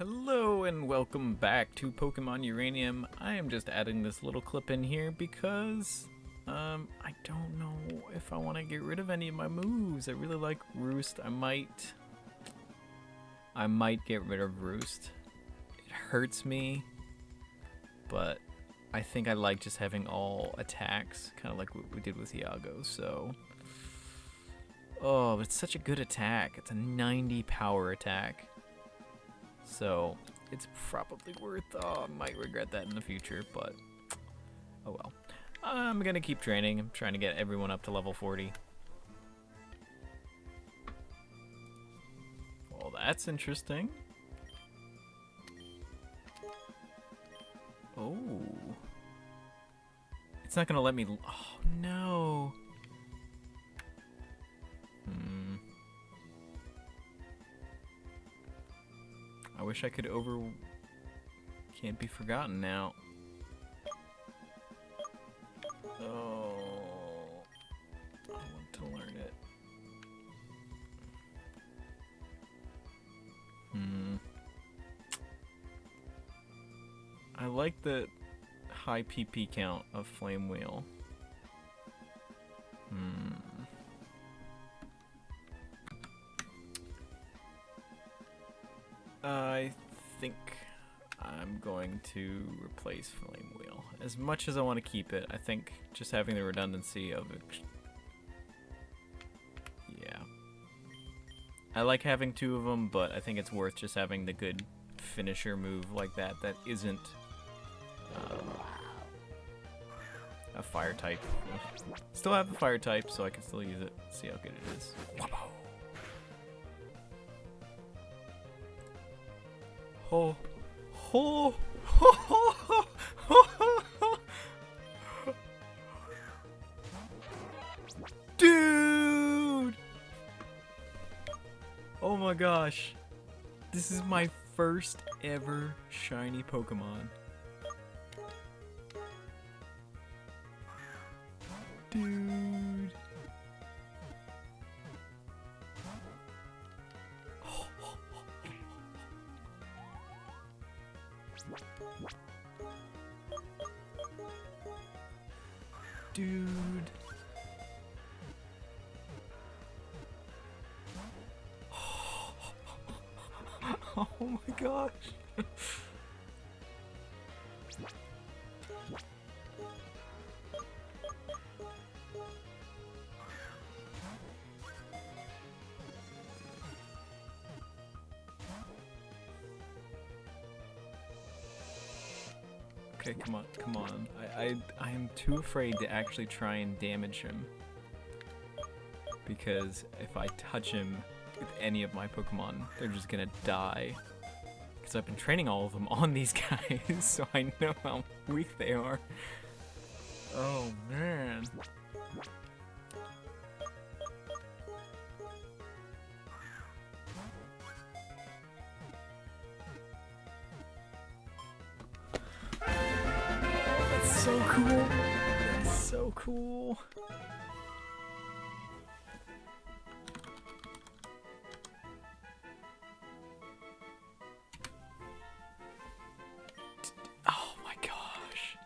Hello and welcome back to Pokemon Uranium. I am just adding this little clip in here because I don't know if I want to get rid of any of my moves. I really like Roost. I might get rid of Roost. It hurts me, but I think I like just having all attacks, kind of like what we did with Iago. So oh, it's such a good attack. It's a 90 power attack. So it's probably worth, I might regret that in the future, but oh well. I'm gonna keep training. I'm trying to get everyone up to level 40. Well, that's interesting. Oh. It's not gonna let me, oh no. I wish I could can't be forgotten now. Oh, I want to learn it. I like the high PP count of Flame Wheel. I think I'm going to replace Flame Wheel. As much as I want to keep it, I think just having the redundancy of it. Yeah. I like having two of them, but I think it's worth just having the good finisher move like that that isn't a fire type. Still have the fire type, so I can still use it. See how good it is. Oh, oh, dude! Oh my gosh, this is my first ever shiny Pokemon. Dude. Dude. Oh my gosh. Okay, come on, come on. I am too afraid to actually try and damage him. Because if I touch him with any of my Pokemon, they're just gonna die. Because I've been training all of them on these guys, so I know how weak they are. Oh man. So cool. That's so cool. Oh my gosh.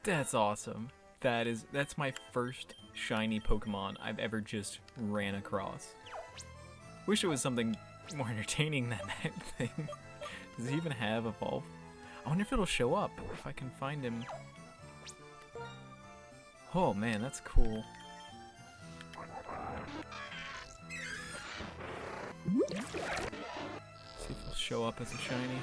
That's awesome. That's my first shiny Pokemon I've ever just ran across. Wish it was something more entertaining than that thing. Does he even have Evolve? I wonder if it'll show up, if I can find him. Oh man, that's cool. See if it'll show up as a shiny.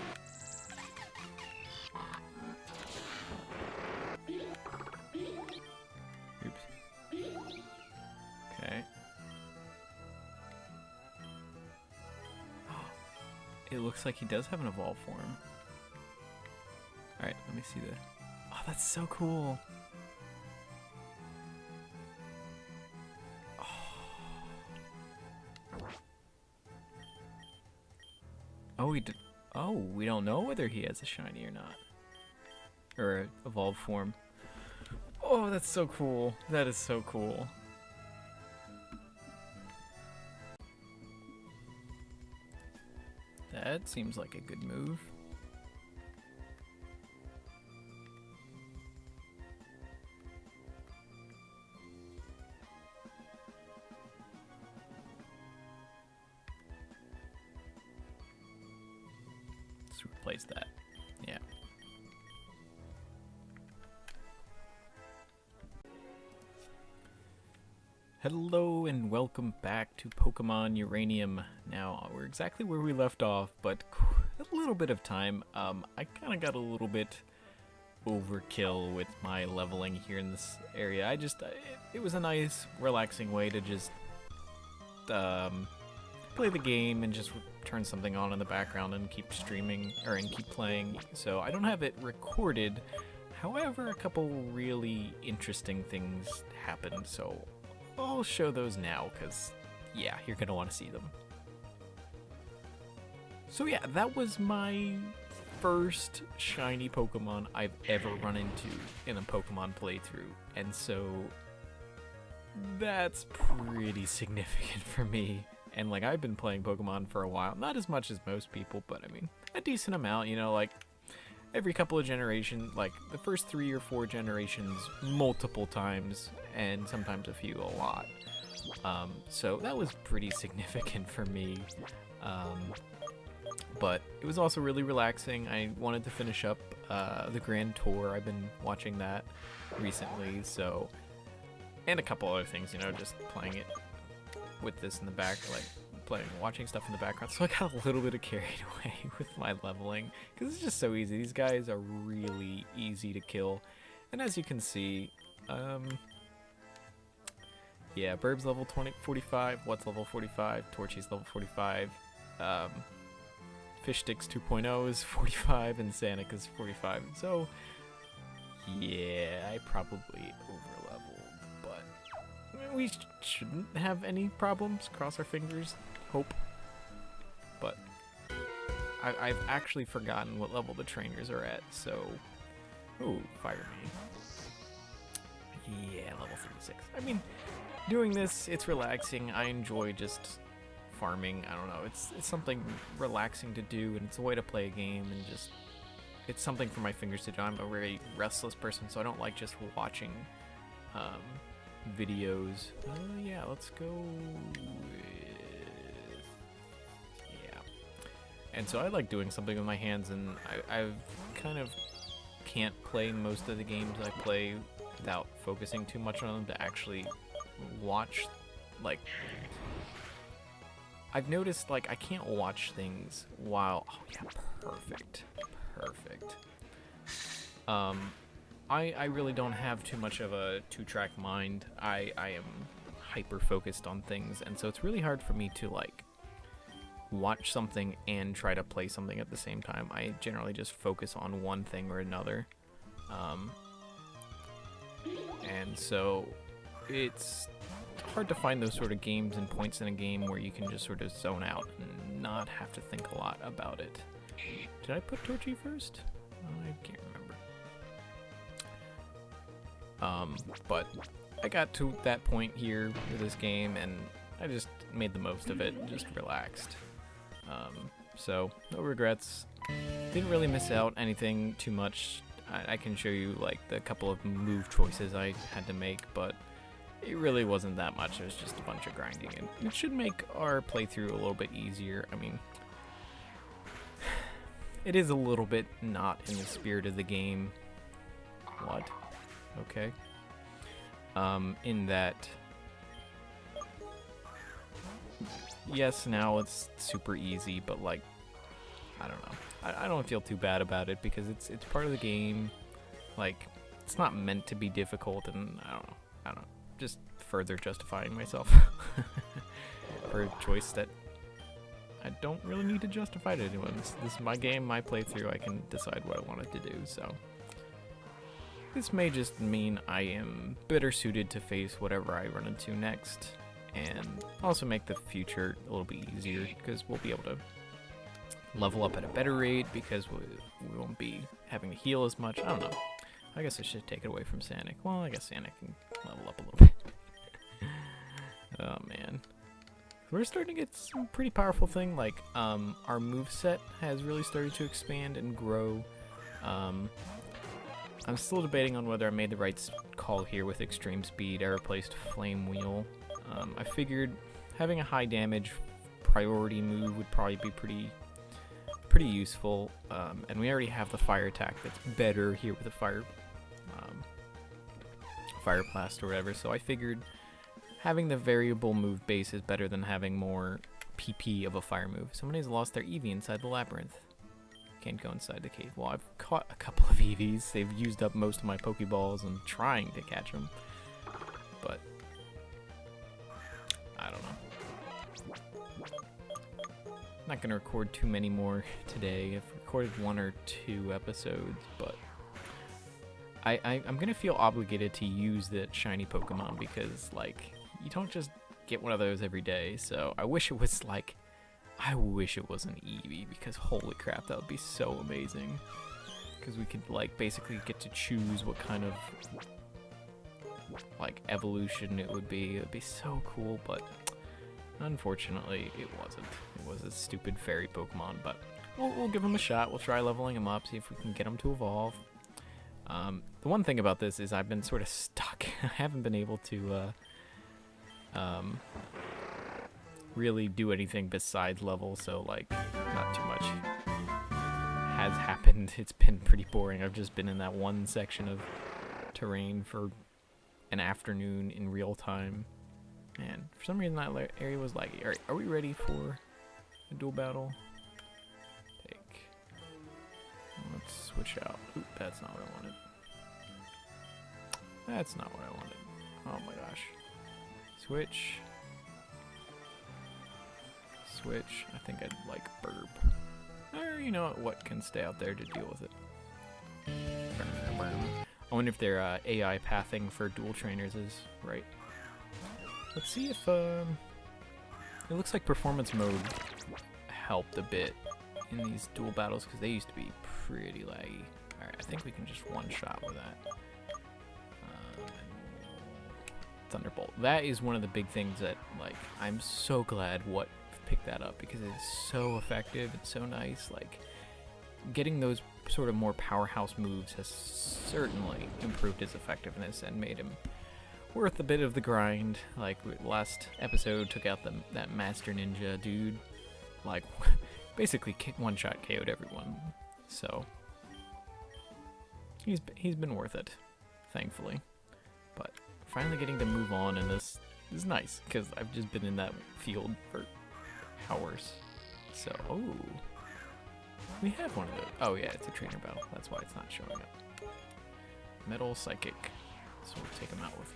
Oops. Okay. It looks like he does have an Evolve form. Alright, let me see that. Oh, that's so cool. Oh, he did. Oh, we don't know whether he has a shiny or not. Or an evolved form. Oh, that's so cool. That is so cool. That seems like a good move. Let's replace that. Yeah. Hello and welcome back to Pokemon Uranium. Now, we're exactly where we left off, but a little bit of time. I kind of got a little bit overkill with my leveling here in this area. It was a nice, relaxing way to just play the game and just turn something on in the background and keep streaming, and keep playing. So I don't have it recorded. However, a couple really interesting things happened, so I'll show those now, because, yeah, you're going to want to see them. So yeah, that was my first shiny Pokemon I've ever run into in a Pokemon playthrough, and so that's pretty significant for me. And, like, I've been playing Pokemon for a while, not as much as most people, but, I mean, a decent amount, you know, like, every couple of generations, like the first 3 or 4 generations, multiple times, and sometimes a few a lot. So that was pretty significant for me. But it was also really relaxing. I wanted to finish up the Grand Tour. I've been watching that recently, so, and a couple other things, you know, just playing it with this in the back, like watching stuff in the background, so I got a little bit carried away with my leveling, because it's just so easy. These guys are really easy to kill, and as you can see, yeah, Burb's level 45, What's level 45, Torchy's level 45, Fish Sticks 2.0 is 45, and Sanic is 45, so yeah, I probably over-leveled, but we shouldn't have any problems, cross our fingers. Hope. But I've actually forgotten what level the trainers are at, so... Ooh, Fire Me. Yeah, level 36. I mean, doing this, it's relaxing. I enjoy just farming. I don't know, it's something relaxing to do, and it's a way to play a game, and just... It's something for my fingers to do. I'm a very restless person, so I don't like just watching videos. Yeah, let's go... And so I like doing something with my hands, and I've kind of can't play most of the games I play without focusing too much on them to actually watch, like, I've noticed, like, I can't watch things while, oh yeah, perfect. I really don't have too much of a two-track mind. I am hyper-focused on things, and so it's really hard for me to, like, watch something and try to play something at the same time. I generally just focus on one thing or another. And so it's hard to find those sort of games and points in a game where you can just sort of zone out and not have to think a lot about it. Did I put Torchy first? I can't remember. But I got to that point here with this game, and I just made the most of it and just relaxed. So, no regrets. Didn't really miss out anything too much. I can show you, like, the couple of move choices I had to make, but it really wasn't that much. It was just a bunch of grinding, and it should make our playthrough a little bit easier. I mean, it is a little bit not in the spirit of the game. What? Okay. In that... Yes, now it's super easy, but, like, I don't know. I don't feel too bad about it, because it's part of the game. Like, it's not meant to be difficult, and I don't know. Just further justifying myself for a choice that I don't really need to justify to anyone. This is my game, my playthrough. I can decide what I wanted to do, so... This may just mean I am better suited to face whatever I run into next, and also make the future a little bit easier, because we'll be able to level up at a better rate, because we won't be having to heal as much. I don't know. I guess I should take it away from Sanic. Well, I guess Sanic can level up a little bit. Oh, man. We're starting to get some pretty powerful thing, like our moveset has really started to expand and grow. I'm still debating on whether I made the right call here with extreme speed. I replaced Flame Wheel. I figured having a high damage priority move would probably be pretty useful, and we already have the fire attack that's better here with the fire blast or whatever, so I figured having the variable move base is better than having more PP of a fire move. Somebody's lost their Eevee inside the labyrinth. Can't go inside the cave. Well, I've caught a couple of Eevees. They've used up most of my Pokeballs and trying to catch them, but I don't know. Not gonna record too many more today. I've recorded 1 or 2 episodes, but I'm gonna feel obligated to use the shiny Pokemon because, like, you don't just get one of those every day. So I wish it was like, I wish it was an Eevee, because holy crap, that would be so amazing. Because we could, like, basically get to choose what kind of, like, evolution it would be. It would be so cool, but unfortunately it wasn't. It was a stupid fairy Pokemon, but we'll give him a shot. We'll try leveling him up, see if we can get him to evolve. The one thing about this is I've been sort of stuck. I haven't been able to really do anything besides level, so like not too much has happened. It's been pretty boring. I've just been in that one section of terrain for an afternoon in real time, and for some reason that area was laggy. Alright, are we ready for a duel battle? Let's switch out. Oop, that's not what I wanted. That's not what I wanted. Oh my gosh. Switch. Switch. I think I'd like burp. Or, you know what can stay out there to deal with it. I wonder if their AI pathing for dual trainers is right. Let's see if it looks like performance mode helped a bit in these duel battles, because they used to be pretty laggy. Alright, I think we can just one-shot with that. Thunderbolt. That is one of the big things that, like, I'm so glad what picked that up, because it's so effective and so nice. Like, getting those sort of more powerhouse moves has certainly improved his effectiveness and made him worth a bit of the grind. Like, last episode took out that Master Ninja dude. Like, basically one-shot KO'd everyone. So he's been worth it, thankfully. But finally getting to move on, and this is nice, because I've just been in that field for hours. So, oh, we have one of those. Oh yeah, it's a trainer battle. That's why it's not showing up. Metal Psychic. So we'll take him out with.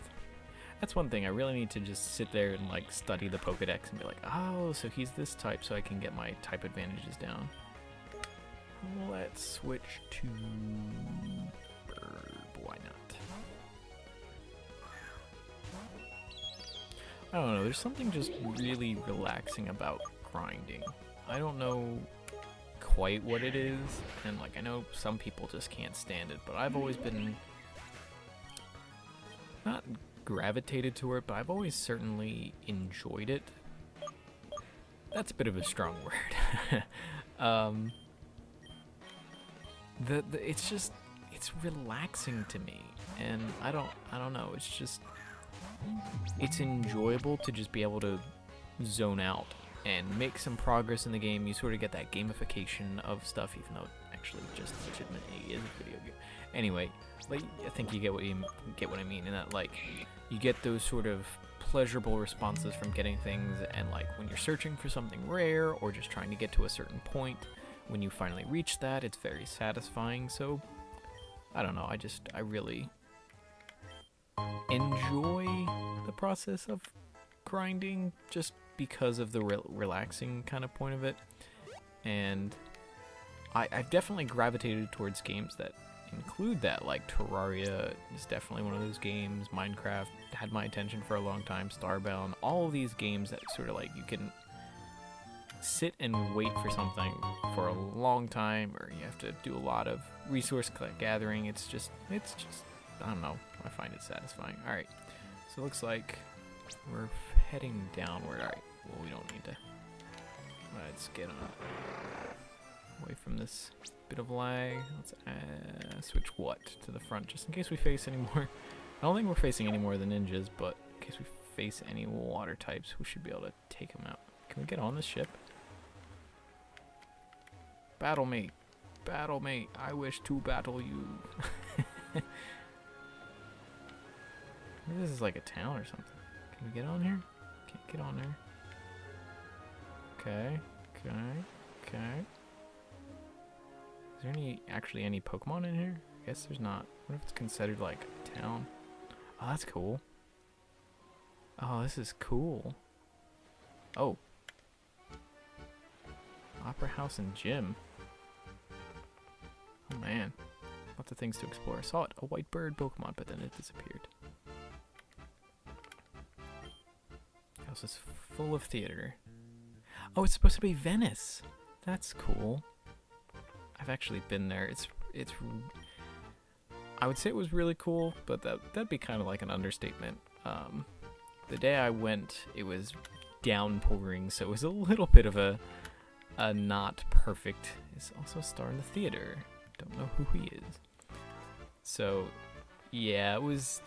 That's one thing. I really need to just sit there and like study the Pokedex and be like, oh, so he's this type, so I can get my type advantages down. Let's switch to Burb. Why not? I don't know. There's something just really relaxing about grinding. I don't know quite what it is, and like I know some people just can't stand it, but I've always been not gravitated to it, but I've always certainly enjoyed it. That's a bit of a strong word. It's relaxing to me, and I don't know, it's enjoyable to just be able to zone out and make some progress in the game. You sort of get that gamification of stuff, even though it actually just legitimately is a video game. Anyway, like, I think you get what I mean, in that like you get those sort of pleasurable responses from getting things, and like when you're searching for something rare or just trying to get to a certain point, when you finally reach that, it's very satisfying. So I don't know, I really enjoy the process of grinding just because of the relaxing kind of point of it, and I've definitely gravitated towards games that include that. Like Terraria is definitely one of those games. Minecraft had my attention for a long time. Starbound, all of these games that sort of like you can sit and wait for something for a long time, or you have to do a lot of resource gathering. It's just I don't know, I find it satisfying. Alright, so it looks like we're heading downward. Alright, Well, we don't need to. Let's get away from this bit of lag. Let's switch what to the front, just in case we face any more. I don't think we're facing any more of the ninjas, but in case we face any water types, we should be able to take them out. Can we get on this ship? Battle mate. Battle mate. I wish to battle you. Maybe this is like a town or something. Can we get on here? Can't get on there. Okay. Is there actually any Pokemon in here? I guess there's not. What if it's considered like a town? Oh, that's cool. Oh, this is cool. Oh. Opera House and Gym. Oh man. Lots of things to explore. I saw it. A white bird Pokemon, but then it disappeared. The house is full of theater. Oh, it's supposed to be Venice. That's cool. I've actually been there. It's I would say it was really cool, but that'd be kind of like an understatement. The day I went, it was downpouring, so it was a little bit of a not perfect. It's also a star in the theater. Don't know who he is. So, yeah, it was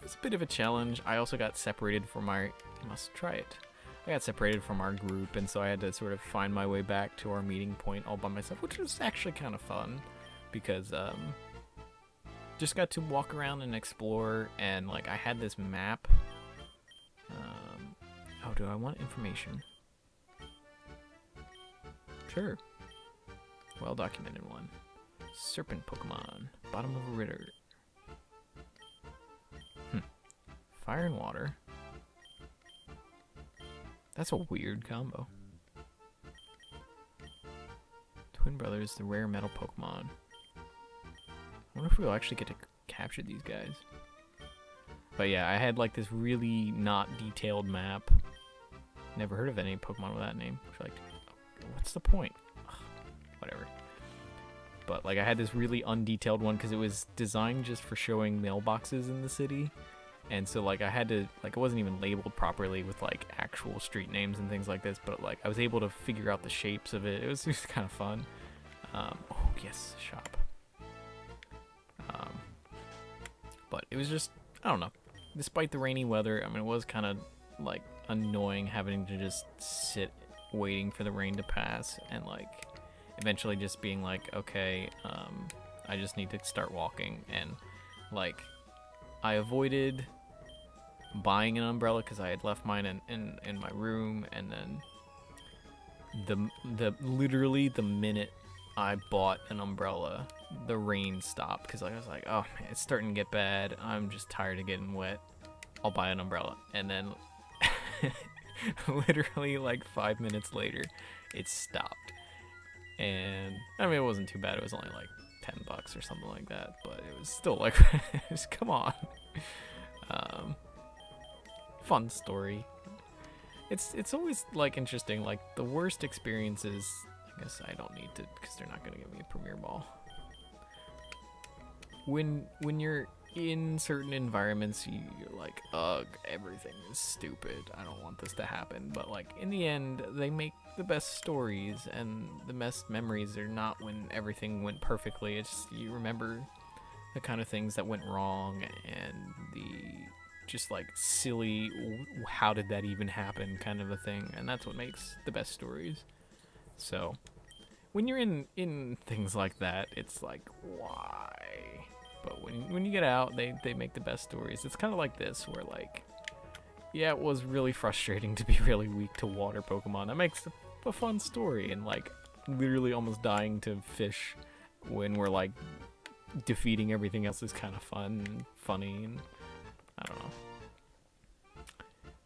a bit of a challenge. I also got separated from our. I must try it. I got separated from our group, and so I had to sort of find my way back to our meeting point all by myself, which was actually kind of fun because just got to walk around and explore, and like I had this map. Oh, do I want information? Sure. Well documented one. Serpent Pokemon. Bottom of a river. Fire and water. That's a weird combo. Twin brothers, the rare metal Pokemon. I wonder if we'll actually get to capture these guys. But yeah, I had like this really not detailed map. Never heard of any Pokemon with that name. Like, what's the point? Ugh, whatever. But like I had this really undetailed one because it was designed just for showing mailboxes in the city. And so like I had to, like it wasn't even labeled properly with like actual street names and things like this, but like I was able to figure out the shapes of it. It was just kind of fun. Oh yes, shop. But it was just, I don't know. Despite the rainy weather, I mean, it was kind of like annoying having to just sit waiting for the rain to pass and like eventually just being like, okay, I just need to start walking. And like I avoided buying an umbrella because I had left mine in my room, and then literally the minute I bought an umbrella, the rain stopped because I was like, oh man, it's starting to get bad. I'm just tired of getting wet. I'll buy an umbrella. And then literally like 5 minutes later, it stopped. And I mean, it wasn't too bad. It was only like $10 or something like that, but it was still like, just come on. Fun story. It's always like interesting. Like the worst experiences, I guess I don't need to because they're not gonna give me a Premier Ball. When you're in certain environments, you're like, ugh, everything is stupid. I don't want this to happen. But like in the end, they make the best stories, and the best memories are not when everything went perfectly. It's you remember the kind of things that went wrong and the just like silly, how did that even happen kind of a thing, and that's what makes the best stories. So when you're in things like that, it's like, why? But when you get out, they make the best stories. It's kind of like this, where like, yeah, it was really frustrating to be really weak to water Pokemon. That makes a fun story, and like literally almost dying to fish when we're like defeating everything else is kind of fun and funny, and I don't know.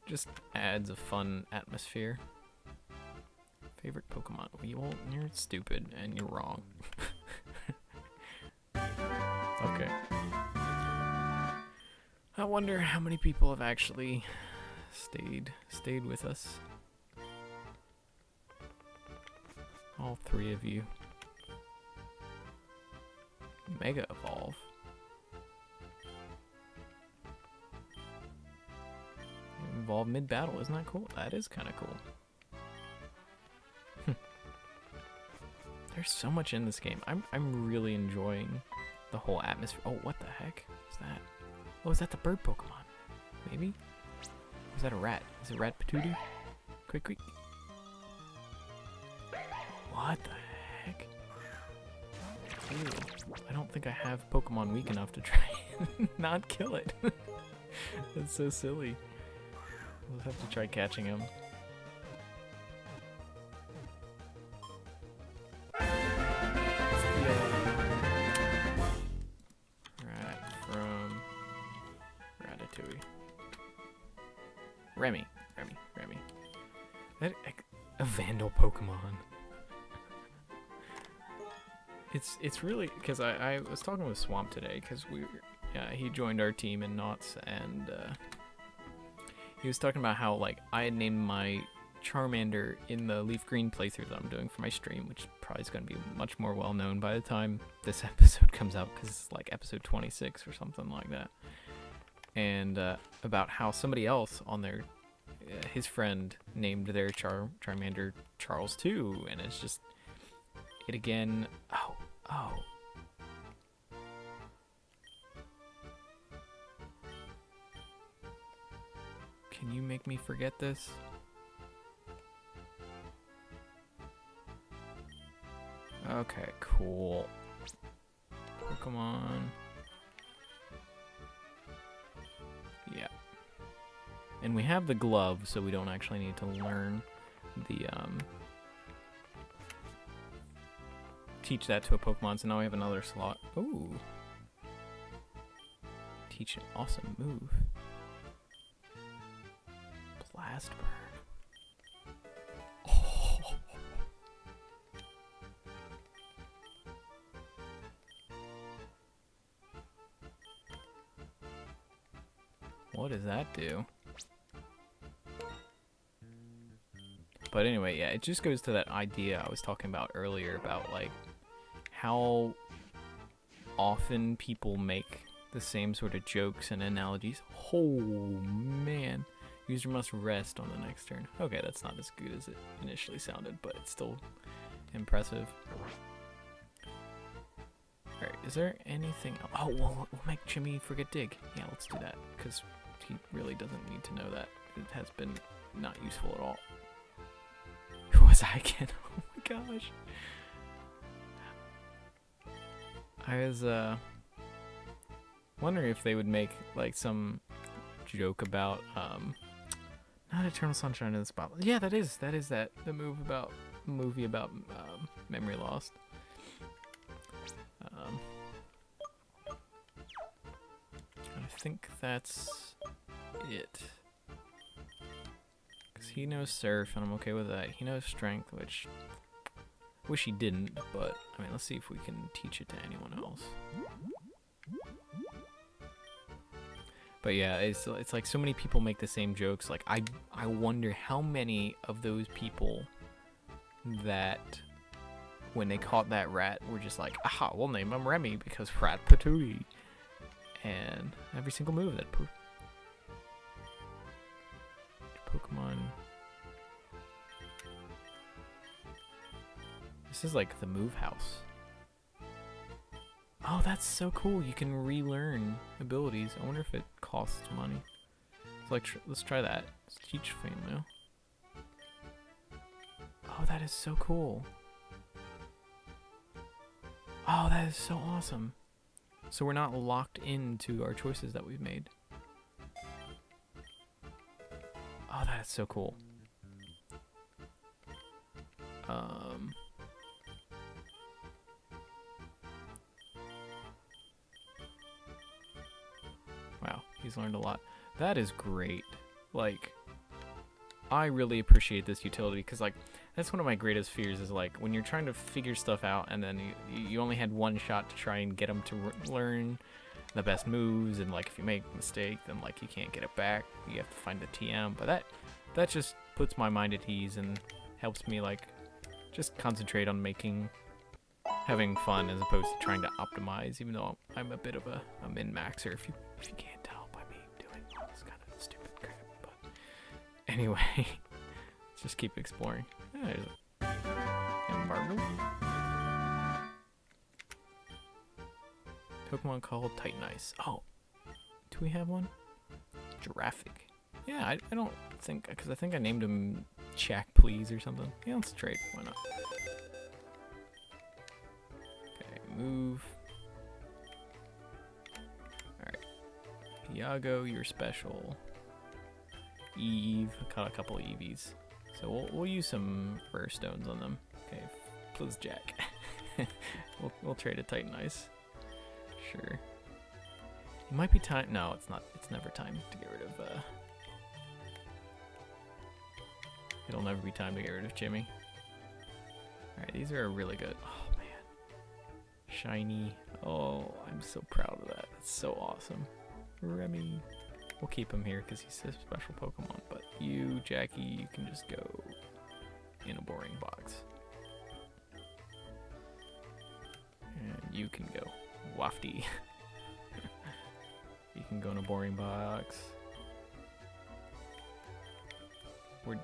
Just adds a fun atmosphere. Favorite Pokemon? Well, you're stupid and you're wrong. Okay. I wonder how many people have actually stayed with us. All 3 of you. Mega Evolve. evolve mid-battle. Isn't that cool? That is kind of cool. There's so much in this game. I'm really enjoying the whole atmosphere. Oh, what the heck is that? Oh, is that the bird Pokemon? Maybe? Or is that a rat? Is it Rat Patootie? Quick, quick. What the heck? Ew. I don't think I have Pokemon weak enough to try and not kill it. That's so silly. We'll have to try catching him. Rat from Ratatouille. Remy. That a Vandal Pokemon. It's really because I was talking with Swamp today because he joined our team in Knots, and he was talking about how like I had named my Charmander in the Leaf Green playthrough that I'm doing for my stream, which probably is going to be much more well known by the time this episode comes out because it's like episode 26 or something like that. And about how somebody else on their his friend named their Charmander Charles too, and it's just it again. Oh. Can you make me forget this? Okay, cool. Pokemon. Yeah. And we have the glove, so we don't actually need to learn the teach that to a Pokemon, so now we have another slot. Ooh. Teach an awesome move. Blast burn. Oh. What does that do? But anyway, yeah, it just goes to that idea I was talking about earlier about like how often people make the same sort of jokes and analogies. Oh man. User must rest on the next turn. Okay, that's not as good as it initially sounded, but it's still impressive. Alright, is there anything... Oh, we'll make Jimmy forget dig. Yeah, let's do that, because he really doesn't need to know that. It has been not useful at all. Who was I again? Oh my gosh. I was wondering if they would make like some joke about not Eternal Sunshine of the Spotless. Yeah, that is the movie about memory lost. I think that's it. Cause he knows Surf, and I'm okay with that. He knows Strength, which wish he didn't, but I mean, let's see if we can teach it to anyone else. But yeah, it's like so many people make the same jokes. Like I wonder how many of those people that when they caught that rat were just like, aha, we'll name him Remy because Rat Patootie. And every single move that Pokemon. This is like the move house. Oh, that's so cool. You can relearn abilities. I wonder if it costs money. So like, let's try that. Let's teach Fanmail. Oh, that is so cool. Oh, that is so awesome. So we're not locked into our choices that we've made. Oh, that is so cool. Wow, he's learned a lot. That is great. Like, I really appreciate this utility because, like, that's one of my greatest fears is, like, when you're trying to figure stuff out and then you only had one shot to try and get them to learn the best moves, and, like, if you make a mistake, then, like, you can't get it back. You have to find the TM. But that just puts my mind at ease and helps me, like, just concentrate on having fun as opposed to trying to optimize, even though I'm a bit of a min-maxer, if you can't tell by me doing all this kind of stupid crap. But Anyway, let's just keep exploring. Yeah, there's a Marble. Pokemon called Titan Ice. Oh, do we have one? Giraffic. Yeah, I don't think, because I think I named him Jack Please or something. Yeah, let's trade. Why not? Okay, move. Alright. Iago, you're special. Eve, caught a couple of Eevees. So we'll use some rare stones on them. Okay, please Jack. we'll trade a Titan Ice. Sure. It might be time. No, it's not. It's never time to get rid of. It'll never be time to get rid of Jimmy. All right, these are really good. Oh man, shiny. Oh, I'm so proud of that. That's so awesome. Remy. We'll keep him here because he's a special Pokemon. But you, Jackie, you can just go in a boring box. And you can go. Wafty. You can go in a boring box. We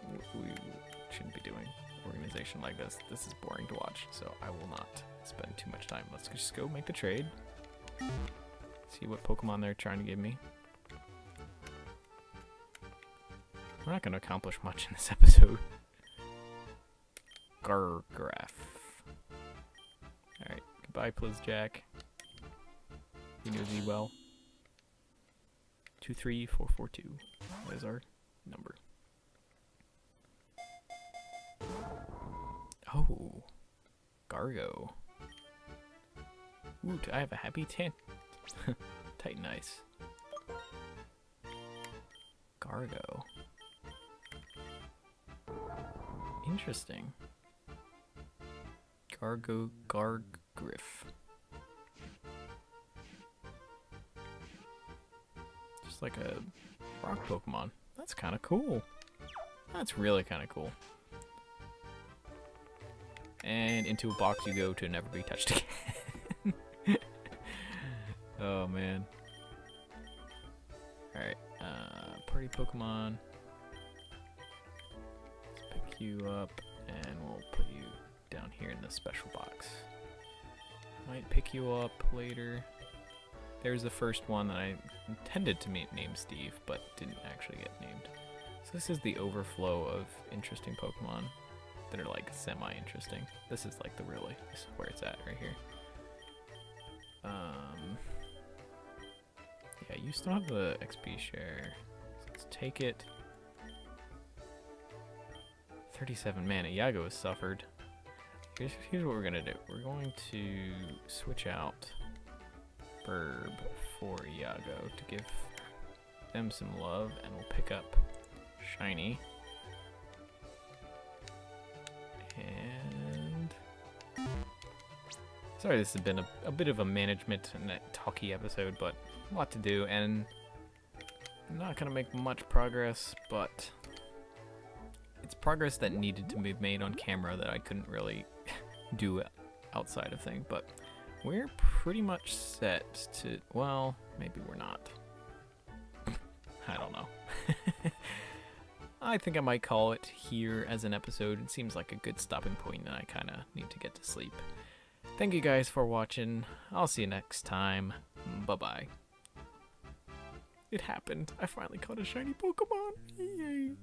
shouldn't be doing organization like this. This is boring to watch, so I will not spend too much time. Let's just go make the trade. See what Pokemon they're trying to give me. We're not going to accomplish much in this episode. Gargraph. Alright, goodbye, please, Jack. He knows me well. 23442. That is our number. Oh, Gargo. Ooh, I have a happy tent. Titan Ice. Gargo. Interesting. Gargriff. Just like a rock Pokemon. That's kind of cool. That's really kind of cool. And into a box you go to never be touched again. Oh man. Alright, party Pokemon. Let's pick you up and we'll put you down here in the special box. Might pick you up later. There's the first one that I intended to name Steve, but didn't actually get named. So this is the overflow of interesting Pokemon that are like semi-interesting. This is like this is where it's at right here. Yeah, you still have the XP share. So let's take it. 37, man, Iago has suffered. Here's what we're gonna do. We're going to switch out Burb for Iago to give them some love, and we'll pick up Shiny. And sorry, this has been a bit of a management and a talky episode, but a lot to do, and I'm not gonna make much progress, but it's progress that needed to be made on camera that I couldn't really do outside of thing. But we're pretty much set to, well, maybe we're not. I don't know. I think I might call it here as an episode. It seems like a good stopping point, and I kind of need to get to sleep. Thank you guys for watching. I'll see you next time. Bye-bye. It happened. I finally caught a shiny Pokemon. Yay.